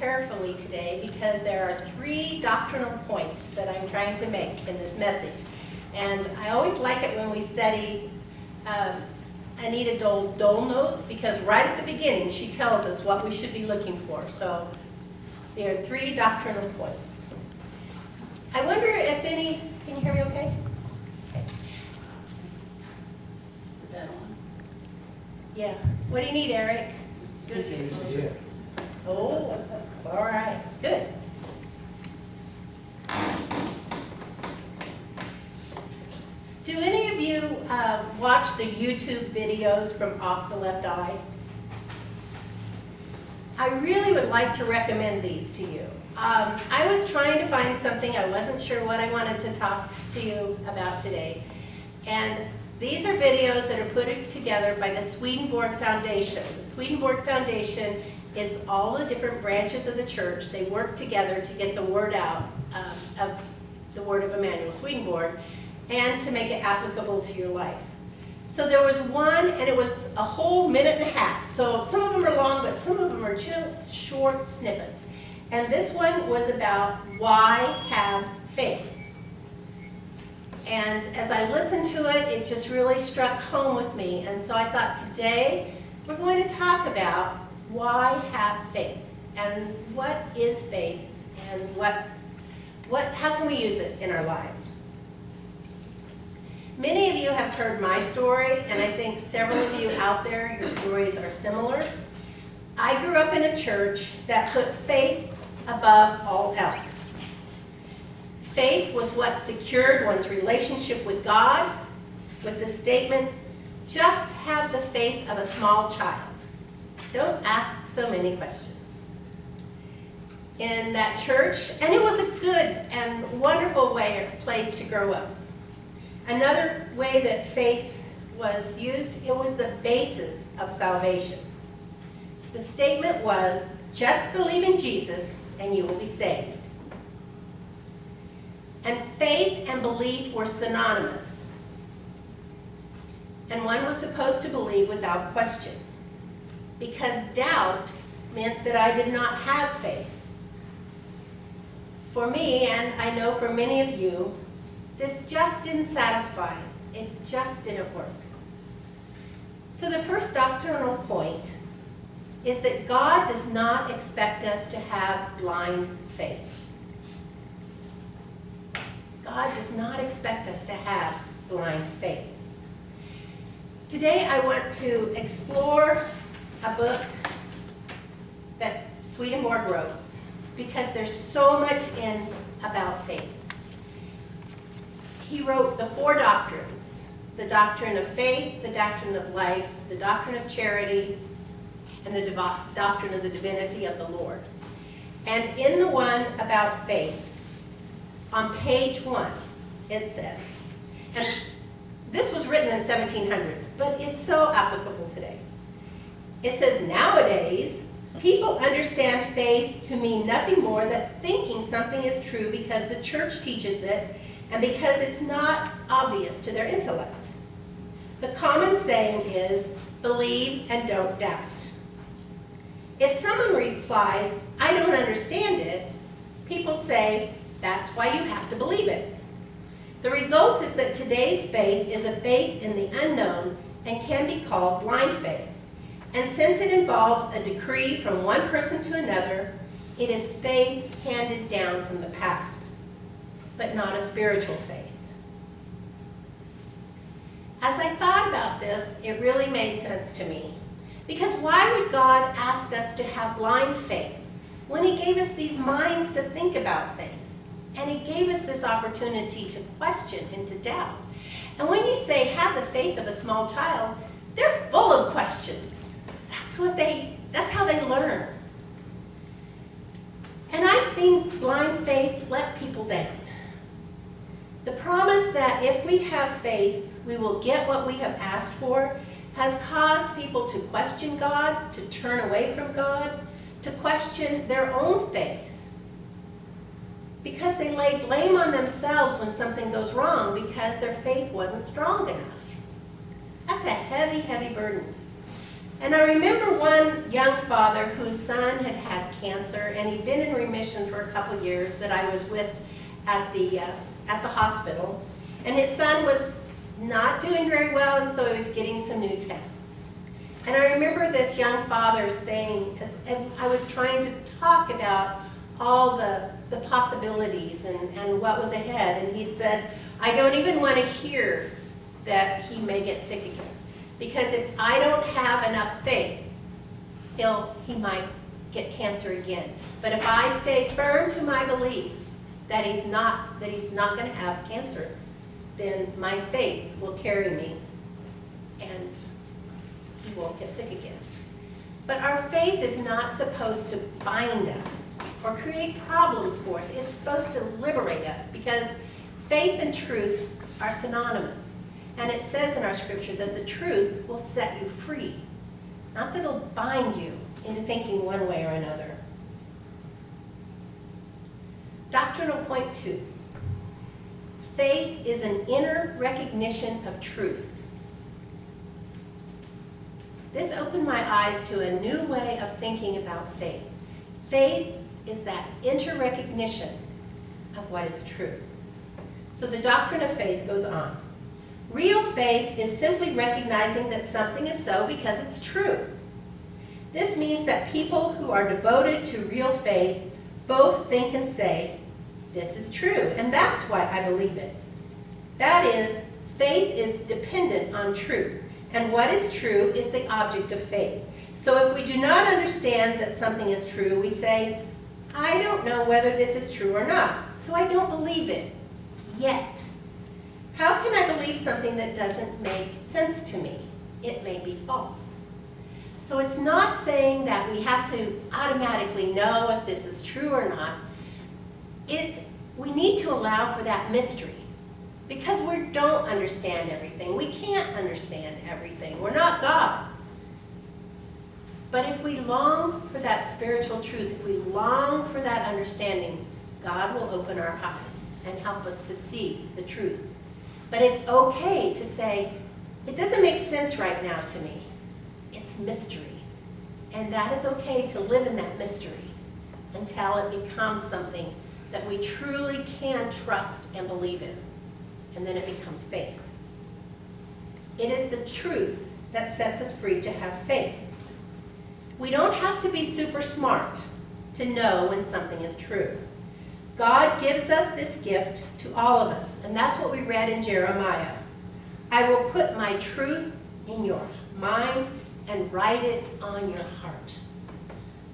carefully today because there are 3 doctrinal points that I'm trying to make in this message. And I always like it when we study Anita Dole's Dole Notes, because right at the beginning she tells us what we should be looking for. So there are 3 doctrinal points. I wonder if any, can you hear me okay? Okay. Is that on? Yeah. What do you need, Eric? Yeah. Oh, all right, good. Do any of you watch the YouTube videos from Off the Left Eye? I really would like to recommend these to you. I was trying to find something, I wasn't sure what I wanted to talk to you about today. And these are videos that are put together by the Swedenborg Foundation. The Swedenborg Foundation is all the different branches of the church. They work together to get the word out of the word of Emanuel Swedenborg and to make it applicable to your life. So there was one, and it was a whole minute and a half. So some of them are long, but some of them are just short snippets. And this one was about why have faith. And as I listened to it, it just really struck home with me. And so I thought today we're going to talk about why have faith and what is faith and how can we use it in our lives. Many of you have heard my story, and I think several of you out there, your stories are similar. I grew up in a church that put faith above all else. Faith was what secured one's relationship with God with the statement, just have the faith of a small child. Don't ask so many questions. In that church, and it was a good and wonderful place to grow up. Another way that faith was used, it was the basis of salvation. The statement was, just believe in Jesus and you will be saved. And faith and belief were synonymous. And one was supposed to believe without question, because doubt meant that I did not have faith. For me, and I know for many of you, this just didn't satisfy. It just didn't work. So the first doctrinal point is that God does not expect us to have blind faith. God does not expect us to have blind faith. Today I want to explore a book that Swedenborg wrote because there's so much in about faith. He wrote the 4 doctrines: the doctrine of faith, the doctrine of life, the doctrine of charity, and the doctrine of the divinity of the Lord. And in the one about faith, on page 1, it says, and this was written in the 1700s, but it's so applicable today. It says, nowadays, people understand faith to mean nothing more than thinking something is true because the church teaches it and because it's not obvious to their intellect. The common saying is, believe and don't doubt. If someone replies, I don't understand it, people say, that's why you have to believe it. The result is that today's faith is a faith in the unknown and can be called blind faith. And since it involves a decree from one person to another, it is faith handed down from the past, but not a spiritual faith. As I thought about this, it really made sense to me. Because why would God ask us to have blind faith when He gave us these minds to think about things? And He gave us this opportunity to question and to doubt. And when you say, have the faith of a small child, they're full of questions. That's how they learn. And I've seen blind faith let people down. The promise that if we have faith, we will get what we have asked for has caused people to question God, to turn away from God, to question their own faith. Because they lay blame on themselves when something goes wrong because their faith wasn't strong enough. That's a heavy, heavy burden. And I remember one young father whose son had had cancer, and he'd been in remission for a couple years that I was with at the hospital. And his son was not doing very well, and so he was getting some new tests. And I remember this young father saying, as I was trying to talk about all the possibilities and what was ahead, and he said, I don't even want to hear that he may get sick again. Because if I don't have enough faith, he might get cancer again. But if I stay firm to my belief that he's not going to have cancer, then my faith will carry me and he won't get sick again. But our faith is not supposed to bind us or create problems for us. It's supposed to liberate us, because faith and truth are synonymous. And it says in our scripture that the truth will set you free, not that it'll bind you into thinking one way or another. Doctrinal point 2. Faith is an inner recognition of truth. This opened my eyes to a new way of thinking about faith. Faith is that inter-recognition of what is true. So the doctrine of faith goes on. Real faith is simply recognizing that something is so because it's true. This means that people who are devoted to real faith both think and say, this is true, and that's why I believe it. That is, faith is dependent on truth, and what is true is the object of faith. So if we do not understand that something is true, we say, I don't know whether this is true or not, so I don't believe it yet. How can I believe something that doesn't make sense to me? It may be false. So it's not saying that we have to automatically know if this is true or not. We need to allow for that mystery, because we don't understand everything. We can't understand everything. We're not God. But if we long for that spiritual truth, if we long for that understanding, God will open our eyes and help us to see the truth. But it's okay to say, it doesn't make sense right now to me. It's mystery. And that is okay to live in that mystery until it becomes something that we truly can trust and believe in. And then it becomes faith. It is the truth that sets us free to have faith. We don't have to be super smart to know when something is true. God gives us this gift to all of us, and that's what we read in Jeremiah. I will put my truth in your mind and write it on your heart.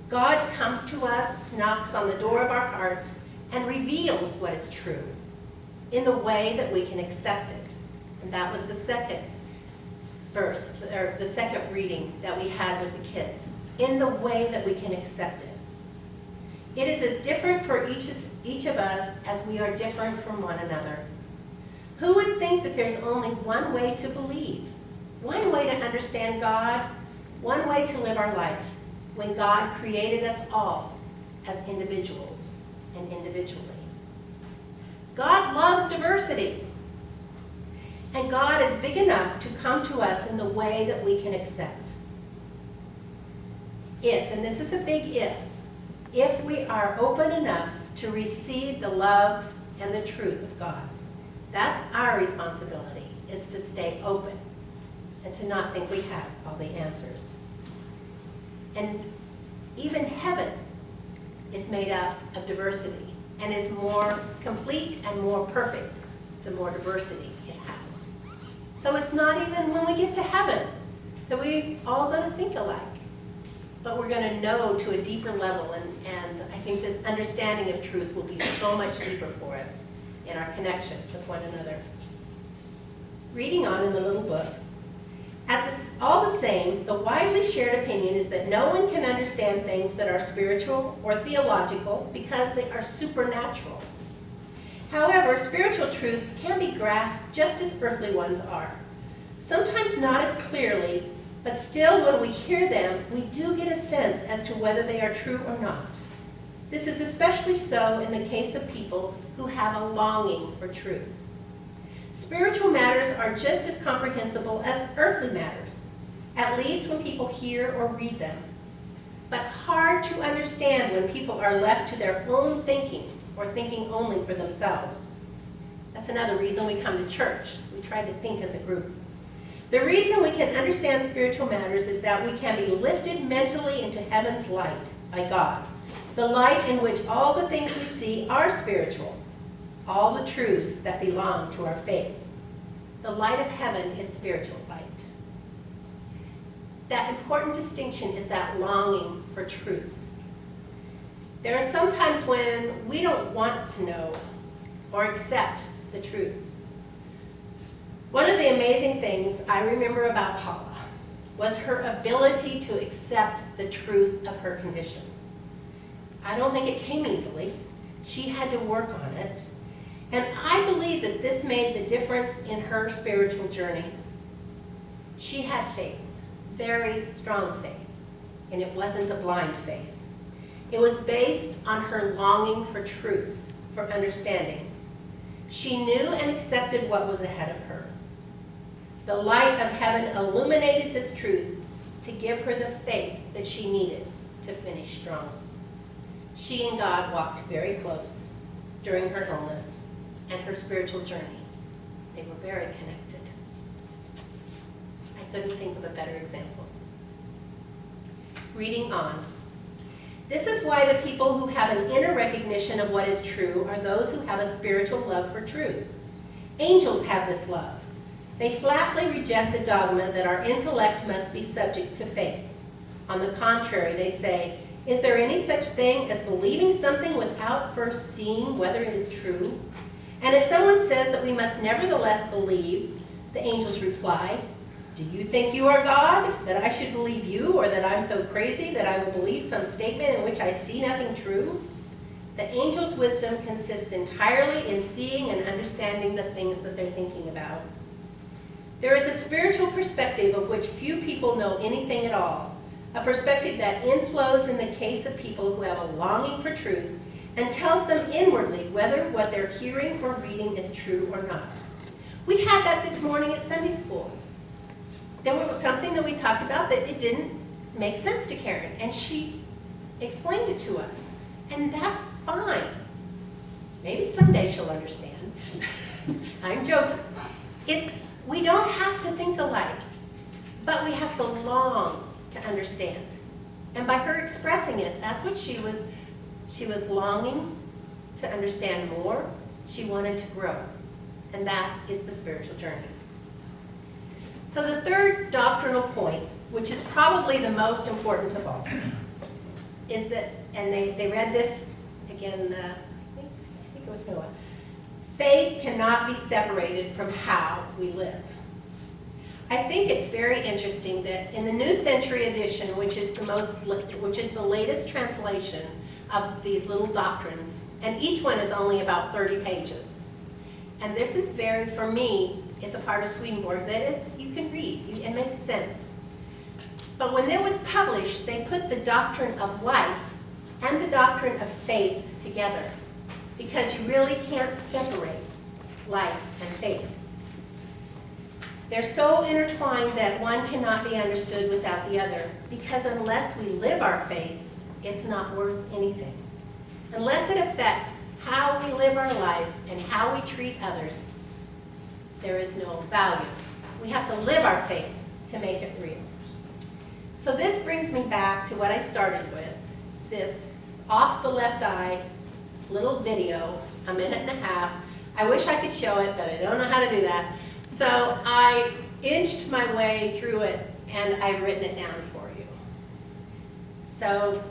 God comes to us, knocks on the door of our hearts, and reveals what is true in the way that we can accept it. And that was the second verse, or the second reading that we had with the kids. In the way that we can accept it. It is as different for each of us as we are different from one another. Who would think that there's only one way to believe, one way to understand God, one way to live our life, when God created us all as individuals and individually? God loves diversity. And God is big enough to come to us in the way that we can accept. If, and this is a big if we are open enough to receive the love and the truth of God. That's our responsibility, is to stay open and to not think we have all the answers. And even heaven is made up of diversity and is more complete and more perfect the more diversity it has. So it's not even when we get to heaven that we're all going to think alike. But we're going to know to a deeper level, and I think this understanding of truth will be so much deeper for us in our connection with one another. Reading on in the little book, all the same, the widely shared opinion is that no one can understand things that are spiritual or theological because they are supernatural. However, spiritual truths can be grasped just as earthly ones are. Sometimes not as clearly, but still, when we hear them, we do get a sense as to whether they are true or not. This is especially so in the case of people who have a longing for truth. Spiritual matters are just as comprehensible as earthly matters. at least when people hear or read them, but hard to understand when people are left to their own thinking or thinking only for themselves. That's another reason we come to church. We try to think as a group. The reason we can understand spiritual matters is that we can be lifted mentally into heaven's light by God, the light in which all the things we see are spiritual, all the truths that belong to our faith. The light of heaven is spiritual light. That important distinction is that longing for truth. There are some times when we don't want to know or accept the truth. One of the amazing things I remember about Paula was her ability to accept the truth of her condition. I don't think it came easily. She had to work on it. And I believe that this made the difference in her spiritual journey. She had faith, very strong faith, and it wasn't a blind faith. It was based on her longing for truth, for understanding. She knew and accepted what was ahead of her. The light of heaven illuminated this truth to give her the faith that she needed to finish strong. She and God walked very close during her illness and her spiritual journey. They were very connected. I couldn't think of a better example. Reading on. This is why the people who have an inner recognition of what is true are those who have a spiritual love for truth. Angels have this love. They flatly reject the dogma that our intellect must be subject to faith. On the contrary, they say, is there any such thing as believing something without first seeing whether it is true? And if someone says that we must nevertheless believe, the angels reply, do you think you are God, that I should believe you, or that I'm so crazy that I will believe some statement in which I see nothing true? The angels' wisdom consists entirely in seeing and understanding the things that they're thinking about. There is a spiritual perspective of which few people know anything at all, a perspective that inflows in the case of people who have a longing for truth and tells them inwardly whether what they're hearing or reading is true or not. We had that this morning at Sunday school. There was something that we talked about that it didn't make sense to Karen, and she explained it to us, and that's fine. Maybe someday she'll understand. I'm joking. We don't have to think alike, but we have to long to understand. And by her expressing it, that's what she was longing to understand more. She wanted to grow, and that is the spiritual journey. So the third doctrinal point, which is probably the most important of all, is that, and they read this again, I think it was Noah, faith cannot be separated from how we live. I think it's very interesting that in the New Century Edition, which is the latest translation of these little doctrines, and each one is only about 30 pages. And this is very, for me, it's a part of Swedenborg that you can read. It makes sense. But when it was published, they put the doctrine of life and the doctrine of faith together, because you really can't separate life and faith. They're so intertwined that one cannot be understood without the other, because unless we live our faith, it's not worth anything. Unless it affects how we live our life and how we treat others, there is no value. We have to live our faith to make it real. So this brings me back to what I started with, this off the left eye little video, a minute and a half. I wish I could show it, but I don't know how to do that. So I inched my way through it, and I've written it down for you. So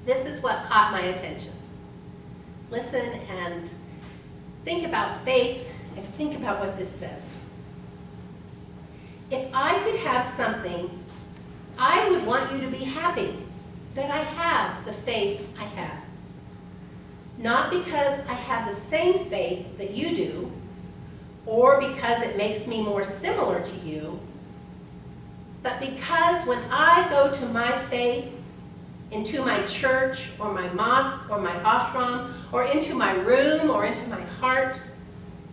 this is what caught my attention. Listen and think about faith, and think about what this says. If I could have something, I would want you to be happy that I have the faith I have. Not because I have the same faith that you do, or because it makes me more similar to you, but because when I go to my faith, into my church, or my mosque, or my ashram, or into my room, or into my heart,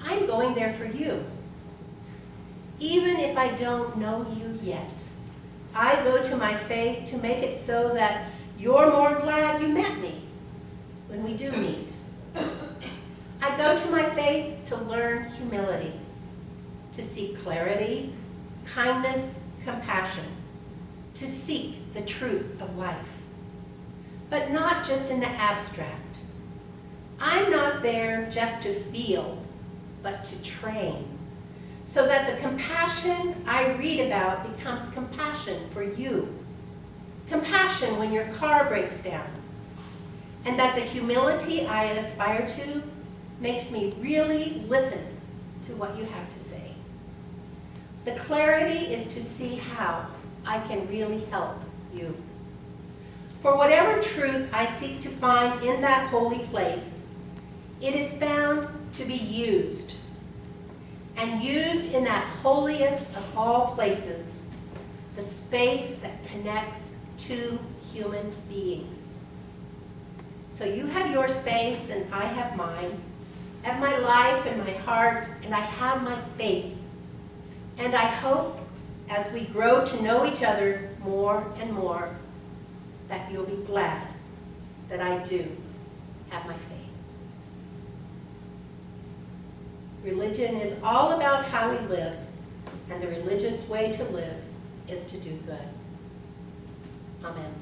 I'm going there for you. Even if I don't know you yet, I go to my faith to make it so that you're more glad you met me when we do meet. I go to my faith to learn humility, to seek clarity, kindness, compassion, to seek the truth of life. But not just in the abstract. I'm not there just to feel, but to train, so that the compassion I read about becomes compassion for you. Compassion when your car breaks down. And that the humility I aspire to makes me really listen to what you have to say. The clarity is to see how I can really help you. For whatever truth I seek to find in that holy place, it is found to be used, and used in that holiest of all places, the space that connects two human beings. So you have your space and I have mine. I have my life and my heart, and I have my faith. And I hope as we grow to know each other more and more, that you'll be glad that I do have my faith. Religion is all about how we live, and the religious way to live is to do good. Amen.